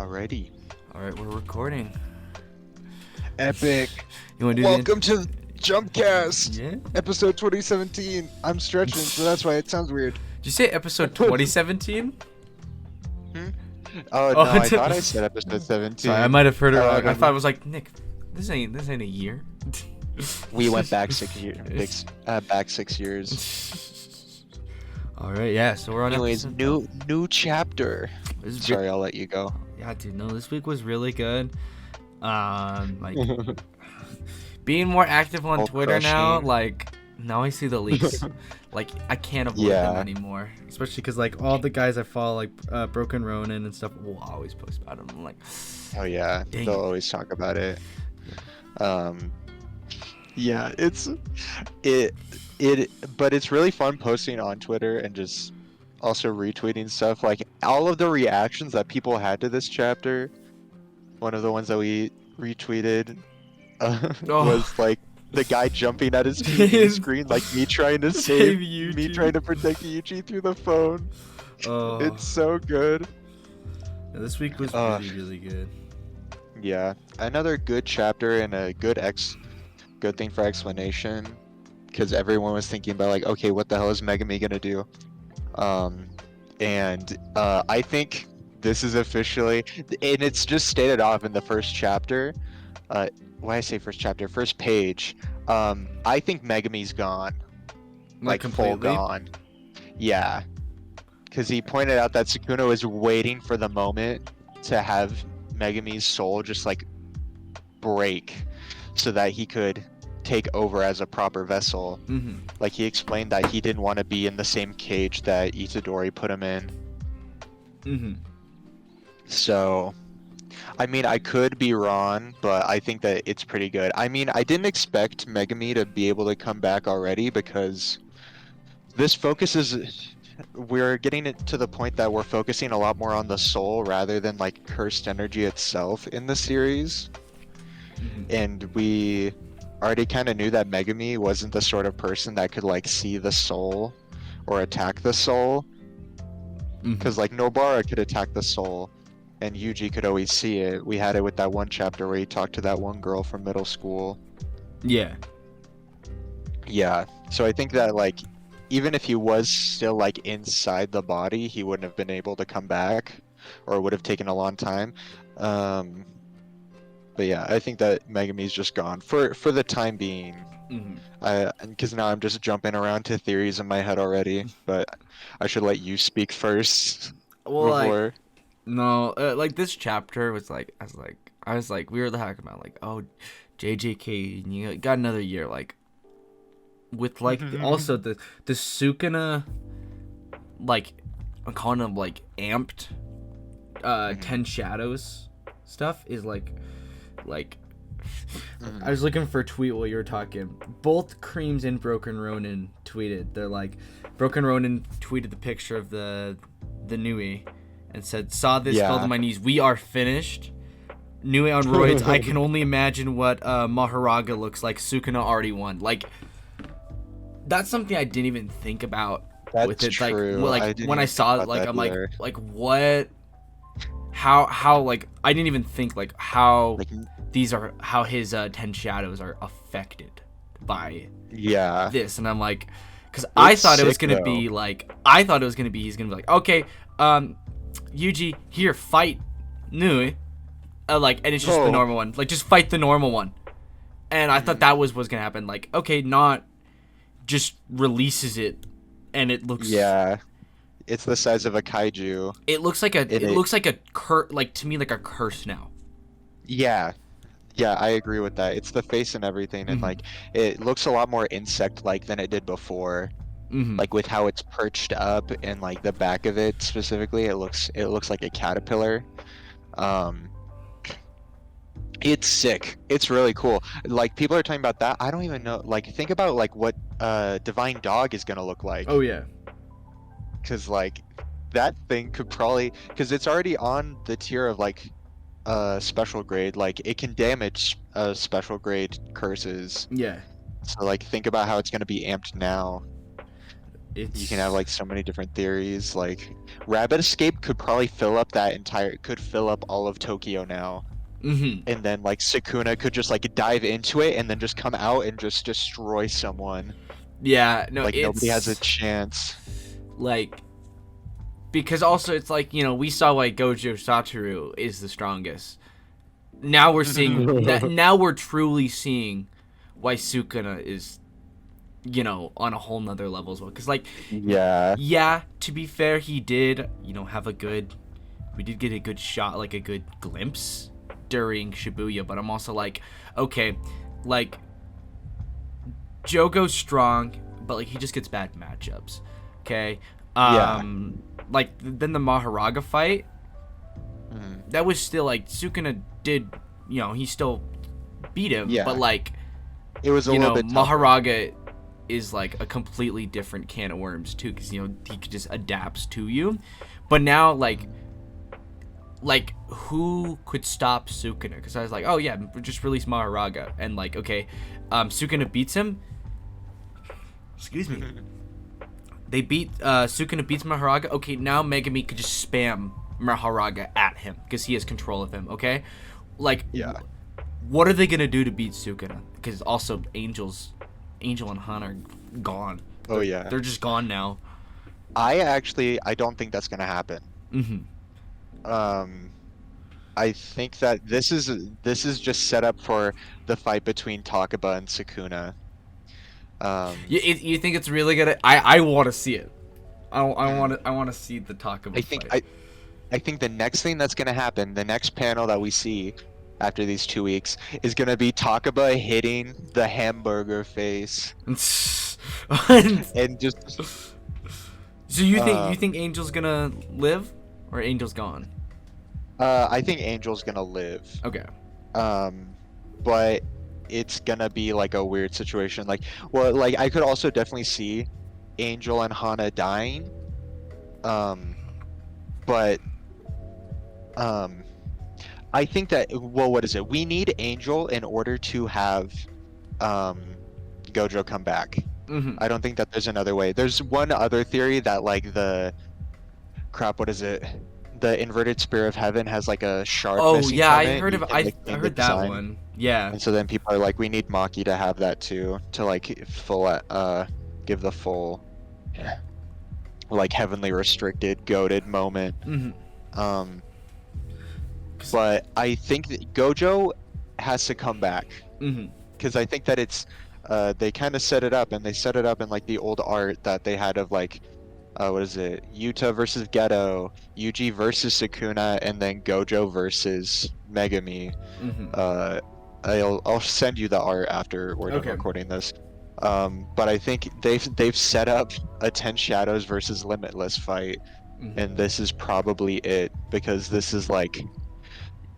Alrighty. All right, we're recording. Epic. You want to do Welcome to Jumpcast, Yeah? episode 2017. I'm stretching, so that's why it sounds weird. Did you say episode 2017? Oh, no, I thought I said episode 17. Sorry, I might have heard it wrong. I I thought it was like, Nick, this ain't a year. We went back 6 years. Back 6 years. All right, yeah. So we're on. Anyways, episode... new chapter. Sorry, I'll let you go. Yeah, dude. No, this week was really good. Like being more active on Twitter now. Like now I see the leaks. Like I can't avoid them anymore. Especially because like all the guys I follow, like Broken Ronin and stuff, will always post about them. I'm like, oh yeah, they'll always talk about it. Yeah, but it's really fun posting on Twitter and just also retweeting stuff. Like all of the reactions that people had to this chapter, one of the ones that we retweeted was like the guy jumping at his TV screen, like me trying to save Yuji. Me trying to protect Yuji through the phone. It's so good. Yeah, this week was really good. Yeah, another good chapter and a good thing for explanation, because everyone was thinking about like, okay, what the hell is Megami gonna do? I think this is officially, and it's just stated off in the first chapter. Why I say first chapter, first page. I think Megami's gone, like full gone. Yeah, because he pointed out that Sukuna was waiting for the moment to have Megami's soul just like break, so that he could take over as a proper vessel. Like he explained that he didn't want to be in the same cage that Itadori put him in. So I mean, I could be wrong, but I think that it's pretty good. I mean, I didn't expect Megami to be able to come back already, because this focuses, we're getting it to the point that we're focusing a lot more on the soul rather than like cursed energy itself in the series. And we already kind of knew that Megami wasn't the sort of person that could like see the soul or attack the soul, because like Nobara could attack the soul and Yuji could always see it. We had it with that one chapter where he talked to that one girl from middle school. Yeah, so I think that like even if he was still like inside the body, he wouldn't have been able to come back, or it would have taken a long time. But yeah, I think that Megami's just gone for the time being. Because now I'm just jumping around to theories in my head already, but I should let you speak first. Well, like this chapter was like, I was like, we were talking about like, oh, JJK, you got another year, like with like also the Sukuna, like I'm calling them like amped 10 shadows stuff is like I was looking for a tweet while you were talking. Both Creams and Broken Ronin tweeted. They're like, Broken Ronin tweeted the picture of the Nui and said, saw this, fell to my knees. We are finished. Nui on roids. I can only imagine what Maharaga looks like. Sukuna already won. Like, that's something I didn't even think about. That's with it. True. Like when I saw it, like I'm either. like what? How like I didn't even think like how these are, how his 10 shadows are affected by this, and I'm like, because I thought it was gonna be like, he's gonna be like, okay, Yuji, here, fight Nui, like, and it's just the normal one, like just fight the normal one, and I thought that was what's gonna happen, like, okay, not just releases it, and it looks it's the size of a kaiju. It looks like a like to me like a curse now. Yeah, I agree with that. It's the face and everything, and like it looks a lot more insect-like than it did before. Like with how it's perched up and like the back of it specifically, it looks like a caterpillar. It's sick. It's really cool. Like people are talking about that. I don't even know. Like think about like what Divine Dog is gonna look like. Oh yeah. Because like that thing could probably, because it's already on the tier of like special grade, like it can damage special grade curses. Yeah. So like think about how it's going to be amped now. You can have like so many different theories. Like Rabbit Escape could probably fill up all of Tokyo now. Mm-hmm. And then like Sukuna could just like dive into it and then just come out and just destroy someone. Yeah, no, Like nobody has a it's chance. like, because also it's like, we saw why Gojo Satoru is the strongest. Now we're seeing now we're truly seeing why Sukuna is, on a whole nother level as well. Because like, yeah, to be fair, he did, have we did get a good shot, like a good glimpse during Shibuya. But I'm also like, okay, like, Jogo's strong, but like he just gets bad matchups. Okay. Like then the Maharaga fight, that was still like Sukuna did, he still beat him, but like it was a little bit tougher. Maharaga is like a completely different can of worms too, because he just adapts to you. But now like who could stop Sukuna? Because I was like, oh yeah, just release Maharaga, and like, okay, Sukuna beats him. Excuse me. They beat Sukuna beats Maharaga. Okay, now Megami could just spam Maharaga at him because he has control of him. Okay, like, what are they gonna do to beat Sukuna? Because also Angel and Han are gone. They're just gone now. I don't think that's gonna happen. I think that this is just set up for the fight between Takaba and Sukuna. You think it's really gonna? I want to see it. I want to see the Takaba fight. I think the next thing that's gonna happen, the next panel that we see after these 2 weeks, is gonna be Takaba hitting the hamburger face, and just. So you think Angel's gonna live, or Angel's gone? I think Angel's gonna live. Okay. But it's gonna be like a weird situation. Like, well, like I could also definitely see Angel and Hana dying. But I think that, well, what is it? We need Angel in order to have Gojo come back. I don't think that there's another way. There's one other theory that like what is it? The inverted spear of heaven has like a shard missing from I it. heard I heard that one. Yeah. And so then people are like, we need Maki to have that too, to like give the full like heavenly restricted goated moment. But I think that Gojo has to come back, because I think that it's they kind of set it up, and they set it up in like the old art that they had of like what is it? Yuta versus Geto, Yuji versus Sukuna, and then Gojo versus Megami. I'll send you the art after we're done recording this. But I think they've set up a 10 Shadows versus Limitless fight, and this is probably it, because this is like,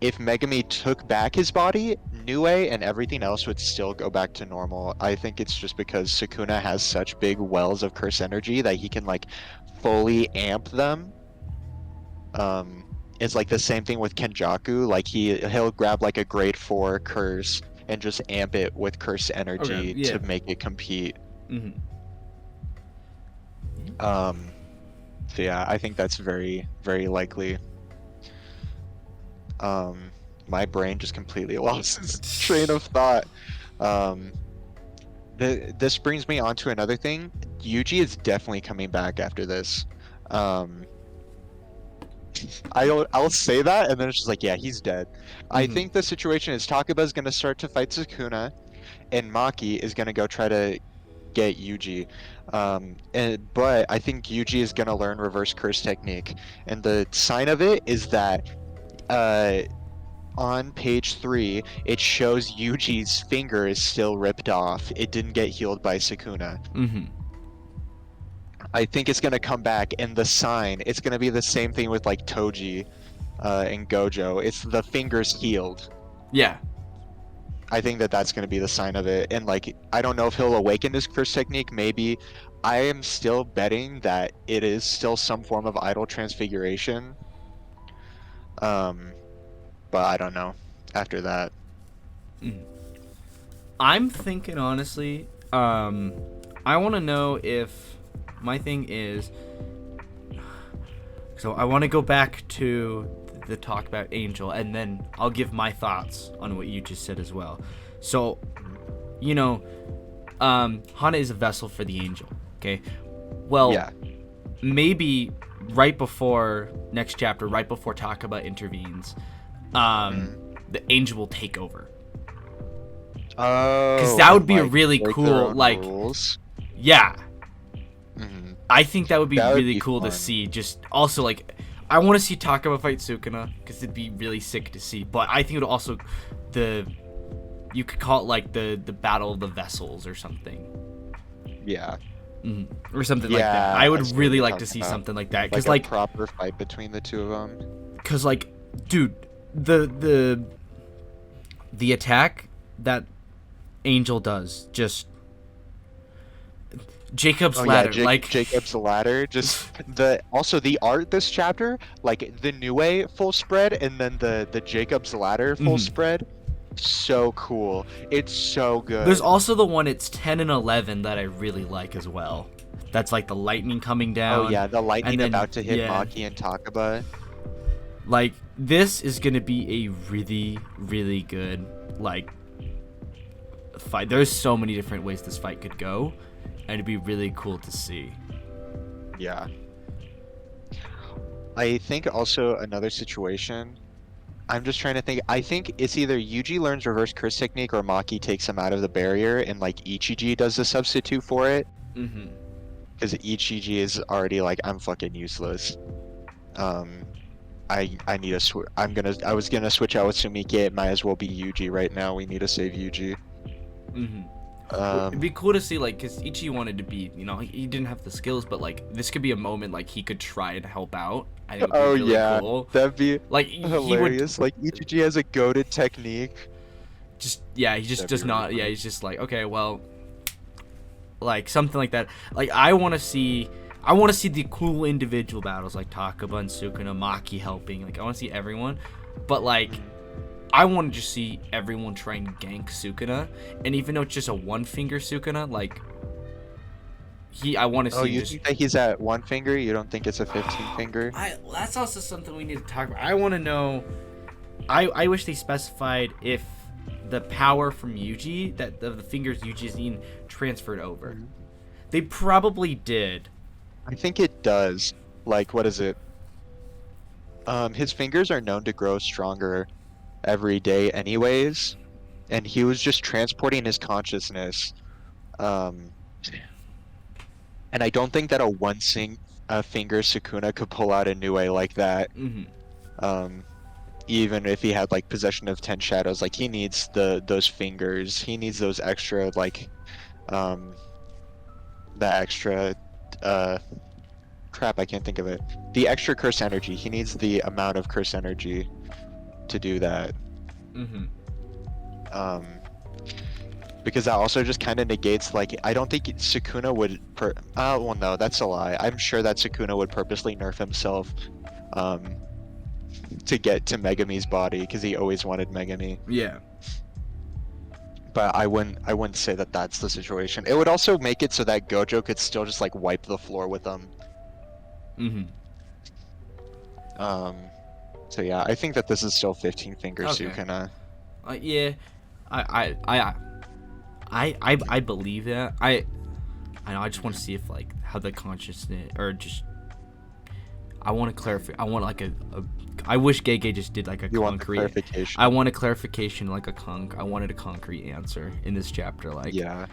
if Megami took back his body, Nue and everything else would still go back to normal. I think it's just because Sukuna has such big wells of curse energy that he can like fully amp them. It's like the same thing with Kenjaku. Like he'll grab like a grade 4 curse and just amp it with curse energy to make it compete. So yeah, I think that's very, very likely. My brain just completely lost its train of thought. This brings me on to another thing. Yuji is definitely coming back after this. I'll say that, and then it's just like, yeah, he's dead. I think the situation is Takaba's gonna start to fight Sukuna, and Maki is gonna go try to get Yuji. But I think Yuji is gonna learn reverse curse technique, and the sign of it is that on page 3 it shows Yuji's finger is still ripped off. It didn't get healed by Sukuna. I think it's gonna come back, and the sign, it's gonna be the same thing with like Toji and Gojo. It's the fingers healed. Yeah. I think that that's gonna be the sign of it, and like I don't know if he'll awaken his curse technique. Maybe. I am still betting that it is still some form of idol transfiguration. But I don't know after that. I'm thinking honestly, I want to know if my thing is, so I want to go back to the talk about Angel, and then I'll give my thoughts on what you just said as well. So, you know, Hana is a vessel for the Angel. Okay, well, Yeah. maybe right before next chapter, right before Takaba intervenes, the Angel will take over. Oh. Because that would be like, a really cool, like, rules. yeah. Mm-hmm. I think that would be That would really be cool fun. to see. Just also, like, I want to see Takaba fight Sukuna because it'd be really sick to see. But I think it would also, you could call it like the battle of the vessels or something. Yeah. Or something like that. I would really like to see about. something like that because like a proper fight between the two of them. Because like, dude, the attack that Angel does, just Jacob's ladder, Jacob's ladder. Just the art this chapter, like the Nue full spread and then the Jacob's ladder full spread. So cool. It's so good. There's also the one, it's 10 and 11 that I really like as well. That's like the lightning coming down. Oh yeah, the lightning then, about to hit Maki and Takaba. Like, this is gonna be a really, really good, like, fight. There's so many different ways this fight could go, and it'd be really cool to see. Yeah. I think also another situation, I'm just trying to think. I think it's either Yuji learns reverse curse technique or Maki takes him out of the barrier and like Ichiji does the substitute for it. Because Ichiji is already like, I'm fucking useless. I need a I was gonna switch out with Sumike. It might as well be Yuji right now. We need to save Yuji. It'd be cool to see, like, because Ichi wanted to be, you know, he didn't have the skills, but like this could be a moment like he could try and help out. I think it'd be really cool. That'd be like hilarious. Like Ichiji has a goated technique. He just does not. Funny. Yeah, he's just like, okay, well, like something like that. Like I want to see the cool individual battles like Takaba and Sukuna, Maki helping. Like I want to see everyone, but like. I want to just see everyone try and gank Sukuna, and even though it's just a one-finger Sukuna, like I want to see. Oh, you think that he's at one finger? You don't think it's a 15 finger? That's also something we need to talk about. I want to know. I wish they specified if the power from Yuji, that the fingers Yuji's in, transferred over. They probably did. I think it does. Like, what is it? His fingers are known to grow stronger every day anyways, and he was just transporting his consciousness, and I don't think that a finger Sukuna could pull out a Nue like that. Even if he had like possession of 10 shadows, like he needs those fingers, he needs those extra like the extra crap, I can't think of it, the extra curse energy. He needs the amount of curse energy to do that. Because that also just kind of negates, like, I don't think Sukuna would well, no, that's a lie. I'm sure that Sukuna would purposely nerf himself to get to Megami's body because he always wanted Megami. Yeah. But I wouldn't say that that's the situation. It would also make it so that Gojo could still just like wipe the floor with them. So yeah, I think that this is still 15 fingers Sukuna. Yeah, I believe that. I know. I just want to see if like how the consciousness or just. I want to clarify. I want like I wish Gege just did like a concrete. Clarification. I want a clarification, like I wanted a concrete answer in this chapter, like yeah.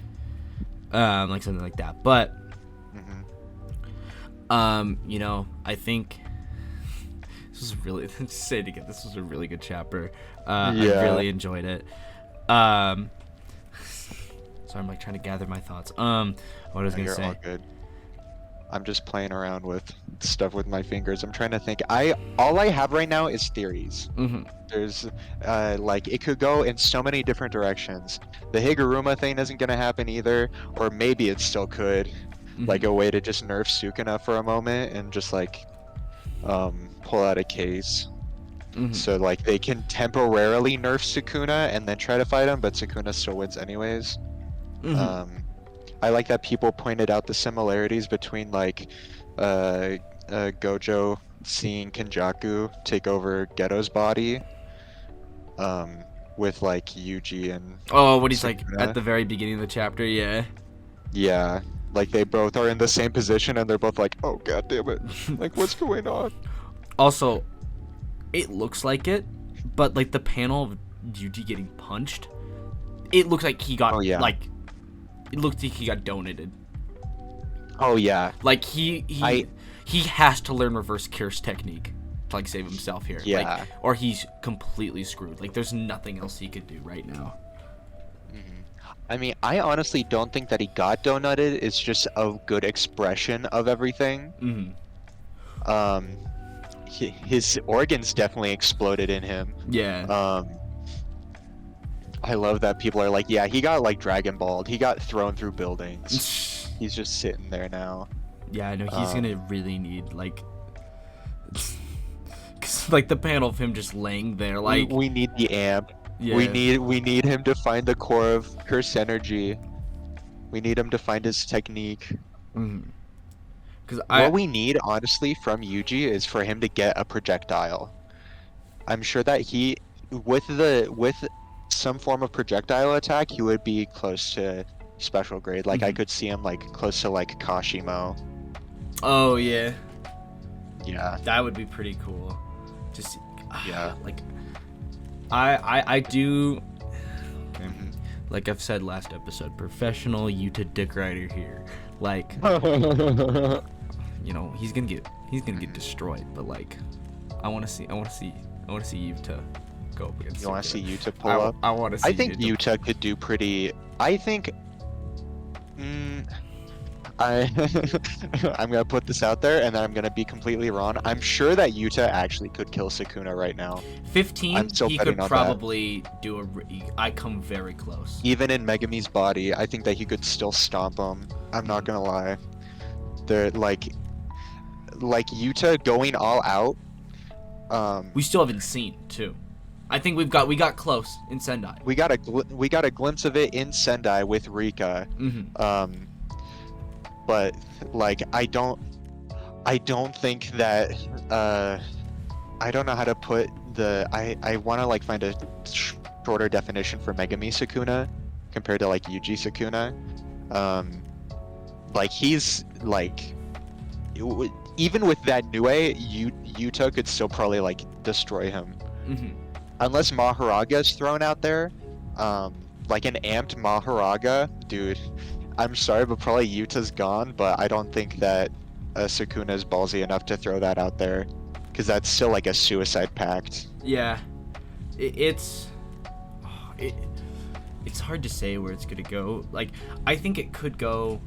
Like something like that. But you know, I think. This was really say it again. This was a really good chapter. I really enjoyed it. Sorry, I'm like trying to gather my thoughts. What I was gonna say. All good. I'm just playing around with stuff with my fingers. I'm trying to think. All I have right now is theories. There's like it could go in so many different directions. The Higuruma thing isn't gonna happen either, or maybe it still could. Like a way to just nerf Sukuna for a moment and just like pull out a case. So like they can temporarily nerf Sukuna and then try to fight him, but Sukuna still wins anyways. I like that people pointed out the similarities between like Gojo seeing Kenjaku take over Geto's body, with like Yuji and Oh, when he's like at Sukuna. the very beginning of the chapter, yeah. Yeah, like they both are in the same position and they're both like, oh god damn it, like what's going on? Also, it looks like it, but like the panel of Yuji getting punched, it looks like he got like, it looks like he got donated. Oh yeah. Like he has to learn reverse curse technique to like save himself here. Yeah. Like, or he's completely screwed. Like there's nothing else he could do right now. I mean, I honestly don't think that he got donuted. It's just a good expression of everything. His organs definitely exploded in him. Yeah. I love that people are like, yeah, he got like Dragon Balled. He got thrown through buildings. He's just sitting there now. Yeah, I know he's gonna really need like, cause like the panel of him just laying there, like we need the amp. Yeah. We need him to find the core of curse energy. We need him to find his technique. Because what we need, honestly, from Yuji is for him to get a projectile. I'm sure that he, with some form of projectile attack, he would be close to special grade. Like I could see him like close to like Kashimo. Oh yeah. Yeah. That would be pretty cool. Just yeah. Like I do. Okay. Like I've said last episode, professional Yuta dick rider here. Like, you know, he's gonna get destroyed. But like, I want to see Yuta go up against. You want to see Yuta pull up? I want to see. I think Yuta could do pretty. I think. I'm gonna put this out there, and then I'm gonna be completely wrong. I'm sure that Yuta actually could kill Sukuna right now. 15, he could probably do I come very close. Even in Megami's body, I think that he could still stomp him. I'm not gonna lie. They're like Yuta going all out. We still haven't seen too. I think we got close in Sendai. We got a glimpse of it in Sendai with Rika. But like I don't think that I don't know how to put the I want to like find a shorter definition for Megami Sukuna compared to like Yuji Sukuna. Like he's like even with that Nue, Yuta could still probably like destroy him. Unless Maharaga is thrown out there, like an amped Maharaga, dude. I'm sorry, but probably Yuta's gone, but I don't think that Sukuna is ballsy enough to throw that out there, because that's still like a suicide pact. Yeah, it's hard to say where it's gonna go. Like, I think it could go,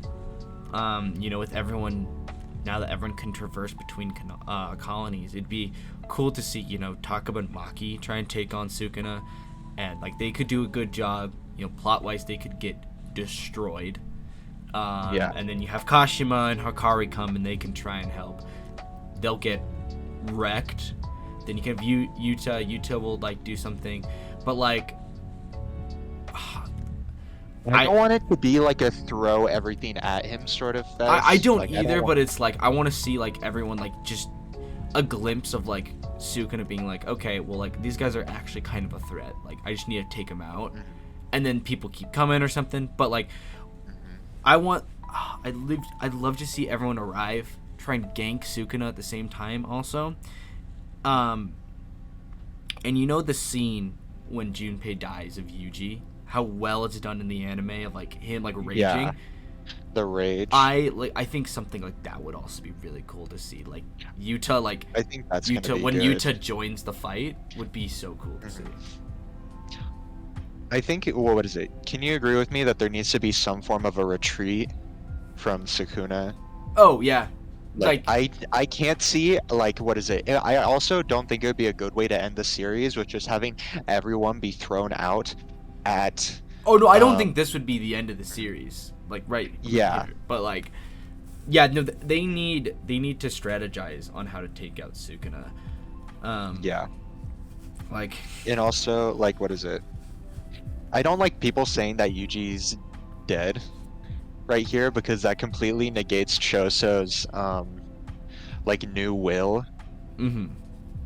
you know, with everyone, now that everyone can traverse between colonies, it'd be cool to see, you know, Takaba and Maki try and take on Sukuna, and like they could do a good job, you know, plot-wise they could get destroyed. And then you have Kashima and Hakari come and they can try and help. They'll get wrecked. Then you can have Yuta. Yuta will like do something, but like I don't want it to be like a throw everything at him sort of fest. I don't like, either, but it's like I want to see like everyone like just a glimpse of like Sukuna being like, okay, well like these guys are actually kind of a threat. Like I just need to take them out, and then people keep coming or something. But like. I'd love to see everyone arrive, try and gank Sukuna at the same time also. And you know the scene when Junpei dies of Yuji, how well it's done in the anime of like him like raging. Yeah, the rage. I think something like that would also be really cool to see. Like Yuta, like I think that's Yuta when good. Yuta joins the fight would be so cool to see. I think, well, what is it? Can you agree with me that there needs to be some form of a retreat from Sukuna? Oh, yeah. Like I can't see, like, what is it? I also don't think it would be a good way to end the series with just having everyone be thrown out at... Oh, no, I don't think this would be the end of the series. Like, right. Yeah. But, like, yeah, no, they need to strategize on how to take out Sukuna. Yeah. Like... And also, like, what is it? I don't like people saying that Yuji's dead. right here because that completely negates Choso's like new will. Mm-hmm.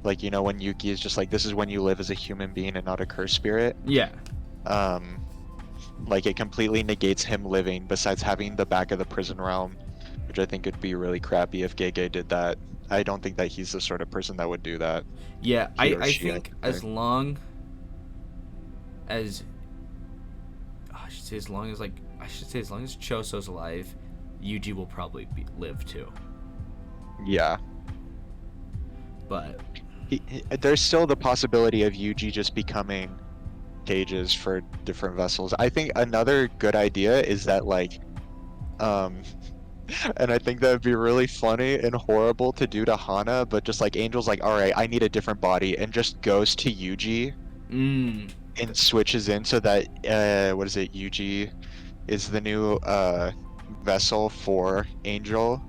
Like, you know, when Yuki is just like, this is when you live as a human being and not a cursed spirit. Yeah. Um, like it completely negates him living besides having the back of the prison realm, which I think would be really crappy if Gege did that. I don't think that he's the sort of person that would do that. Yeah, He or I she, think as long as I should say as long as Choso's alive, Yuji will probably live too. Yeah. But There's still the possibility of Yuji just becoming cages for different vessels. I think another good idea is that like and I think that would be really funny and horrible to do to Hana, but just like Angel's like, all right, I need a different body, and just goes to Yuji and switches in so that what is it? Yuji is the new vessel for Angel.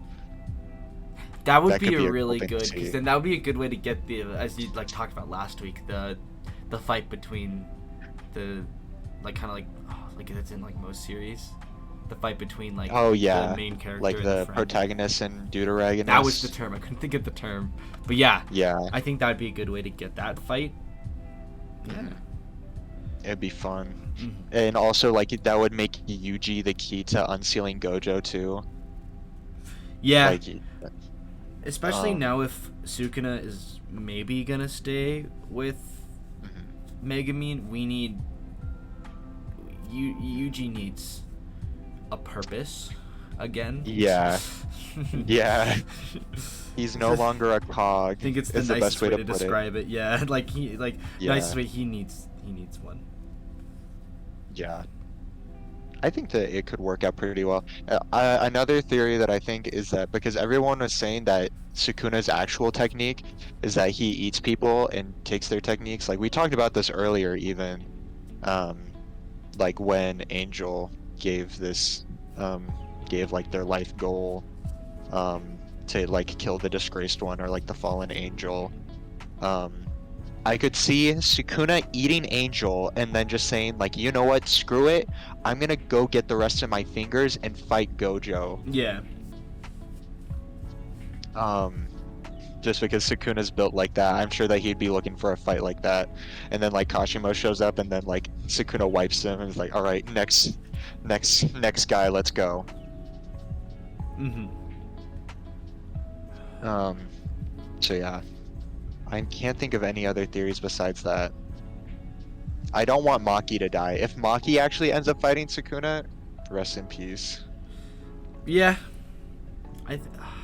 that would That be could a be a cool really thing to good, because see. then that would be a good way to get the, as you like talked about last week, the fight between the like kind of like it's in like most series, the fight between like Oh yeah, the main character like and the friend. protagonist and deuteragonist. That was the term. I couldn't think of the term, but yeah, Yeah, I think that'd be a good way to get that fight. Yeah. it'd be fun. Mhm. And also like that would make Yuji the key to unsealing Gojo too. Yeah. Like Especially now if Sukuna is maybe gonna stay with Megumin, we need Yuji needs a purpose again. Yeah. Yeah. He's no longer a cog. I think it's the is nicest best way to describe it. Yeah, like Yeah. nicest way he needs one. Yeah. I think that it could work out pretty well. Another theory that I think is that because everyone was saying that Sukuna's actual technique is that he eats people and takes their techniques. Like we talked about this earlier even. Like when Angel gave this gave like their life goal to like kill the disgraced one or like the fallen angel. I could see Sukuna eating Angel and then just saying like, you know what, screw it, I'm gonna go get the rest of my fingers and fight Gojo. Yeah. Just because Sukuna's built like that, I'm sure that he'd be looking for a fight like that. And then like Kashimo shows up and then like Sukuna wipes him and is like, all right, next guy, let's go. So yeah, I can't think of any other theories besides that. I don't want Maki to die. If Maki actually ends up fighting Sukuna, rest in peace. Yeah.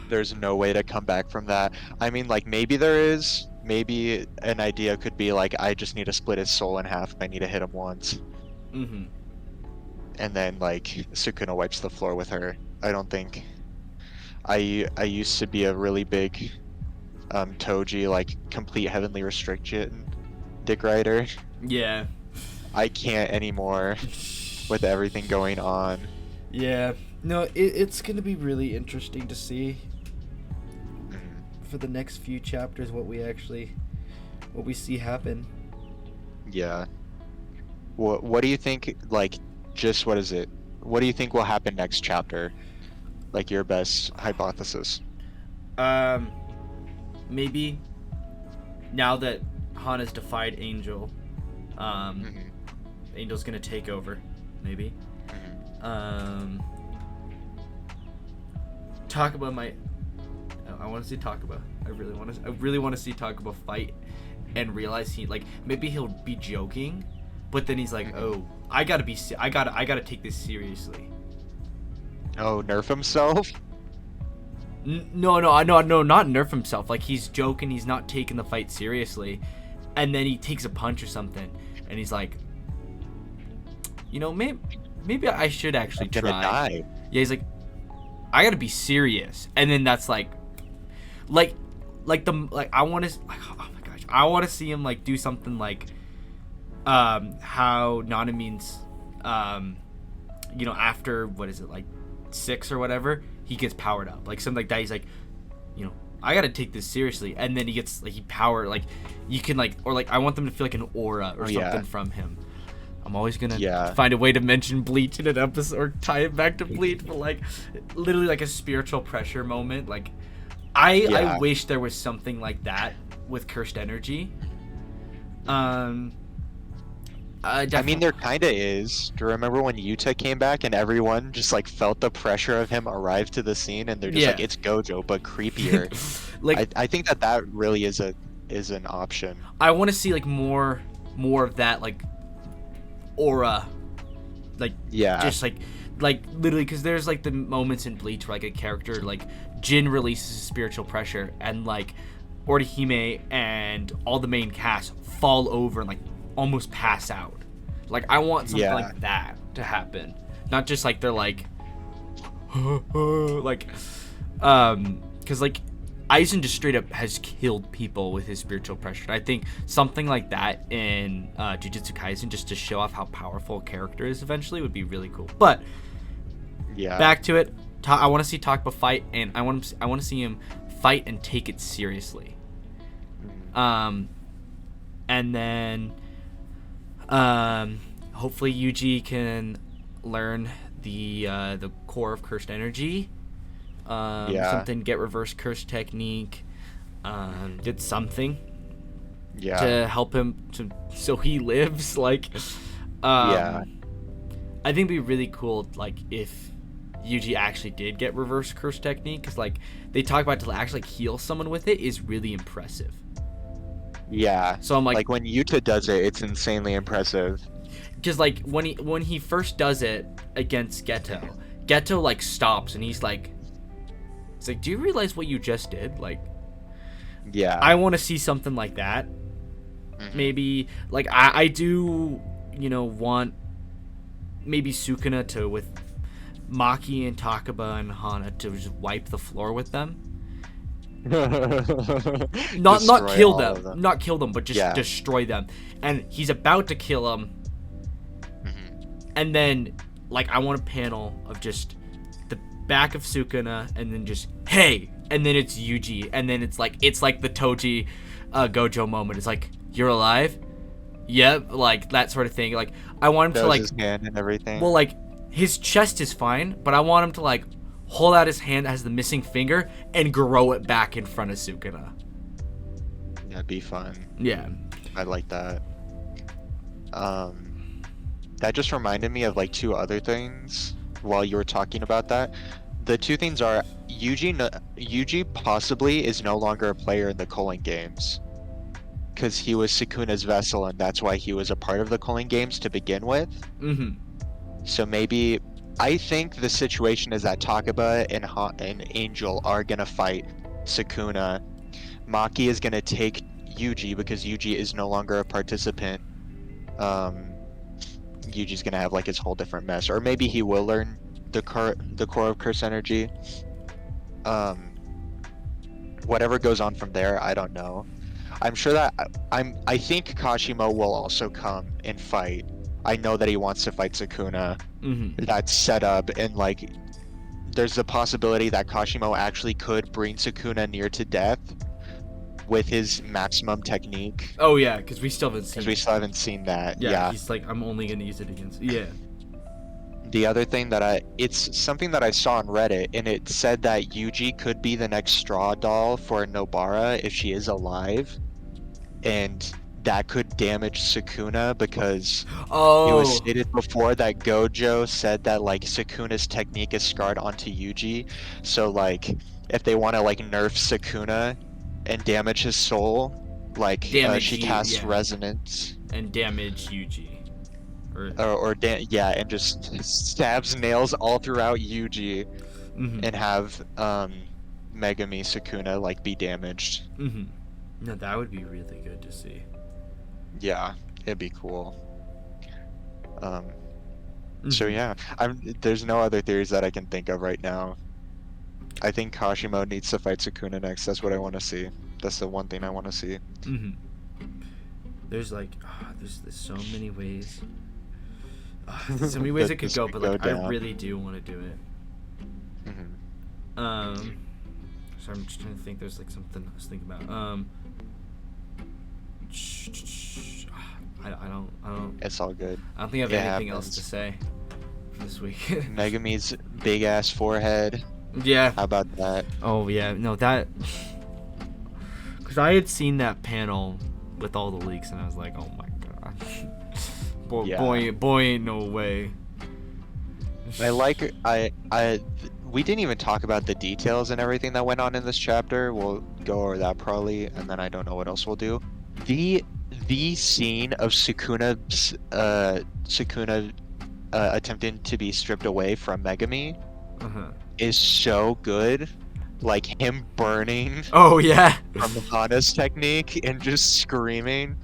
There's no way to come back from that. I mean, like, maybe there is. Maybe an idea could be like, I just need to split his soul in half. I need to hit him once. And then, like, Sukuna wipes the floor with her. I don't think... I used to be a really big Toji, like, complete heavenly restriction dick rider. Yeah. I can't anymore with everything going on. Yeah. No, it's going to be really interesting to see for the next few chapters what we see happen. Yeah. What do you think, like, just what is it? What do you think will happen next chapter? Like, your best hypothesis? Maybe now that Hana's defied Angel, Angel's gonna take over, maybe. Takaba might. I want to see Takaba. I really want to see Takaba fight and realize maybe he'll be joking, but then he's like, oh, I gotta take this seriously. Oh, nerf himself? No, not nerf himself. Like, he's joking, he's not taking the fight seriously, and then he takes a punch or something, and he's like, you know, maybe I should actually try. Die. Yeah, he's like, I gotta be serious, and then that's I want to, oh my gosh, I want to see him like do something like, how Nanamin's, you know, after what is it, like 6 or whatever, he gets powered up, like something like that. He's like, you know, I gotta take this seriously, and then he gets like, you can like, or like, I want them to feel like an aura or something from him. I'm always gonna find a way to mention Bleach in an episode or tie it back to Bleach, but like literally like a spiritual pressure moment. Like I wish there was something like that with cursed energy. I mean, there kind of is. Do you remember when Yuta came back and everyone just like felt the pressure of him arrive to the scene, and they're just like, it's Gojo but creepier. Like I think that really is an option. I want to see like more of that like aura, like just like literally, because there's like the moments in Bleach where like a character like Jin releases spiritual pressure and like Orihime and all the main cast fall over and like almost pass out. Like I want something like that to happen, not just like they're like like because like Aizen just straight up has killed people with his spiritual pressure. I think something like that in Jujutsu Kaisen, just to show off how powerful a character is eventually, would be really cool. But back to it. I want to see Takaba fight, and I want to see him fight and take it seriously. And then hopefully Yuji can learn the core of cursed energy. Something, get reverse curse technique. Did something to help him so he lives. Like I think it'd be really cool like if Yuji actually did get reverse curse technique, because like they talk about to actually heal someone with it is really impressive. So I'm like when Yuta does it, it's insanely impressive. Because like when he first does it against Geto like stops and he's like, do you realize what you just did? Like, I want to see something like that. Maybe like I do, want maybe Sukuna to, with Maki and Takaba and Hana, to just wipe the floor with them. not kill them, but just destroy them. And he's about to kill them, and then like I want a panel of just the back of Sukuna, and then just hey, and then it's Yuji, and then it's like the Toji Gojo moment. It's like, you're alive? Yep, like that sort of thing. Like I want him to like his hand and everything. Well, like his chest is fine, but I want him to like hold out his hand that has the missing finger and grow it back in front of Sukuna. That'd be fun. Yeah, I like that. That just reminded me of like two other things while you were talking about that. The two things are Yuji possibly is no longer a player in the Culling Games, because he was Sukuna's vessel, and that's why he was a part of the Culling Games to begin with. So maybe, I think the situation is that Takaba and Angel are gonna fight Sukuna. Maki is gonna take Yuji because Yuji is no longer a participant. Yuji's gonna have like his whole different mess, or maybe he will learn the core of curse energy. Whatever goes on from there, I don't know. I'm sure that I think Kashimo will also come and fight. I know that he wants to fight Sukuna. That's set up, and like there's the possibility that Kashimo actually could bring Sukuna near to death with his maximum technique. Oh yeah, because we still haven't seen that. Yeah, he's like, I'm only gonna use it against. The other thing that it's something that I saw on Reddit, and it said that Yuji could be the next straw doll for Nobara if she is alive, and that could damage Sukuna, because it was stated before that Gojo said that like Sukuna's technique is scarred onto Yuji. So like if they want to like nerf Sukuna and damage his soul, like she casts resonance and damage Yuji, and just stabs nails all throughout Yuji, and have Megami Sukuna like be damaged. No, that would be really good to see. Yeah, it'd be cool. So yeah, there's no other theories that I can think of right now. I think Kashimo needs to fight Sukuna next. That's what I want to see. That's the one thing I want to see. There's like, there's so many ways. There's so many ways it could go, but like I really do want to do it. So I'm just trying to think. There's like something I was thinking about. I don't. It's all good. I don't think I have It anything happens. else to say this week. Megumi's big ass forehead. Yeah. How about that? Oh yeah, no that. Because I had seen that panel with all the leaks, and I was like, oh my god, boy, ain't no way. We didn't even talk about the details and everything that went on in this chapter. We'll go over that probably, and then I don't know what else we'll do. The scene of Sukuna attempting to be stripped away from Megami is so good. Like him burning Oh yeah. from Hana's technique and just screaming,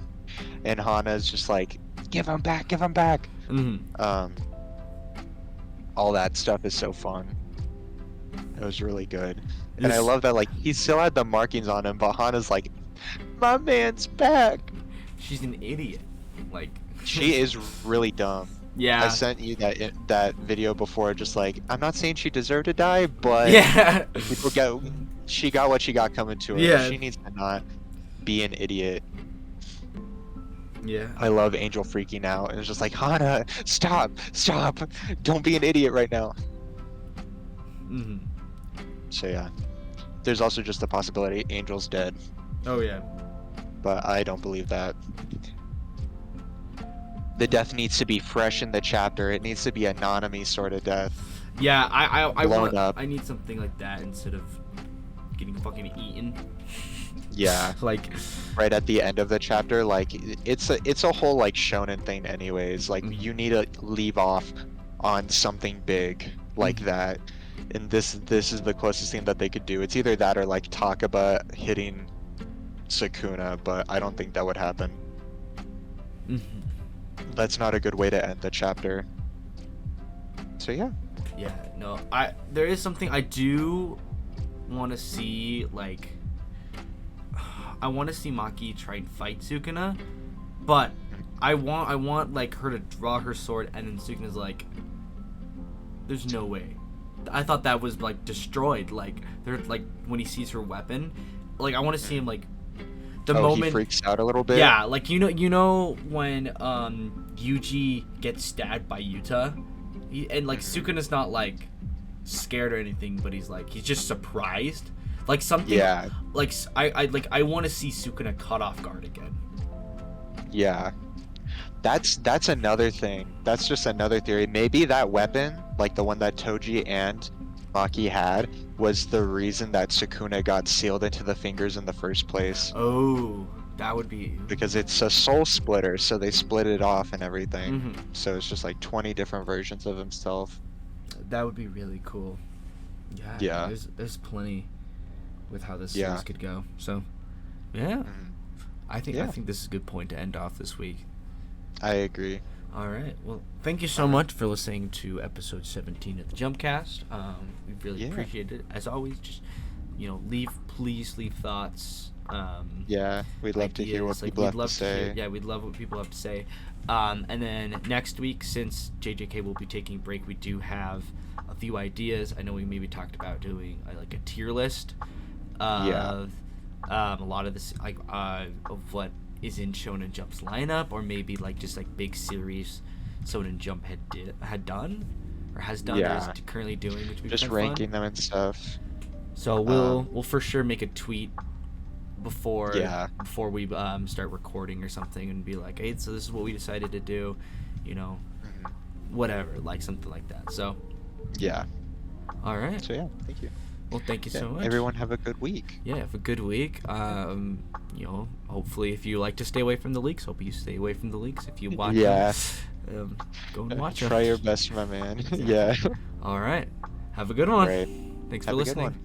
and Hana's just like, give him back, give him back. All that stuff is so fun. It was really good. And I love that, like, he still had the markings on him, but Hana's like, my man's back. She's an idiot. Like, she is really dumb. Yeah. I sent you that video before, just like, I'm not saying she deserved to die, but yeah. she got what she got coming to her. Yeah. She needs to not be an idiot. Yeah. I love Angel freaking out, and it's just like, Hana, stop, don't be an idiot right now. So yeah, there's also just the possibility Angel's dead, Oh yeah. but I don't believe that. The death needs to be fresh in the chapter. It needs to be a Nanami sort of death. Yeah, I Blown want. up. I need something like that instead of getting fucking eaten. Yeah, Like, right at the end of the chapter, like it's a whole like shonen thing anyways. Like you need to leave off on something big like that, and this is the closest thing that they could do. It's either that or like Takaba hitting Sukuna, but I don't think that would happen. That's not a good way to end the chapter. So yeah. Yeah, no, there is something I do want to see, like, I want to see Maki try and fight Sukuna, but I want like her to draw her sword and then Sukuna's like, there's no way. I thought that was like destroyed, like they're like when he sees her weapon, like I want to see him like the moment he freaks out a little bit. Yeah, like you know when Yuji gets stabbed by Yuta, and like Sukuna's not like scared or anything, but he's just surprised, like something. Yeah. Like I want to see Sukuna caught off guard again. Yeah. That's another thing. That's just another theory. Maybe that weapon, like the one that Toji and Maki had, was the reason that Sukuna got sealed into the fingers in the first place. Oh, that would be... Because it's a soul splitter, so they split it off and everything. Mm-hmm. So it's just like 20 different versions of himself. That would be really cool. Yeah. Yeah. There's plenty with how this series could go. So, yeah. I think this is a good point to end off this week. I agree. All right. Well, thank you so much for listening to episode 17 of the Jumpcast. We really appreciate it. As always, just please leave thoughts. Yeah, we'd love to hear what people have to say. We'd love what people have to say. And then next week, since JJK will be taking a break, we do have a few ideas. I know we maybe talked about doing like a tier list of a lot of this, like of what is in Shonen Jump's lineup, or maybe like just like big series Shonen Jump had done or has done or is currently doing, which would be just ranking them and stuff. So we'll for sure make a tweet before we start recording or something and be like, hey, so this is what we decided to do, whatever, like something like that. So all right. So thank you. Well, thank you so much. Everyone have a good week. Yeah, have a good week. Hopefully, if you like to stay away from the leaks, hope you stay away from the leaks. If you watch them, go and watch them. Try your best, my man. Yeah. All right. Have a good one. Right. Thanks for listening.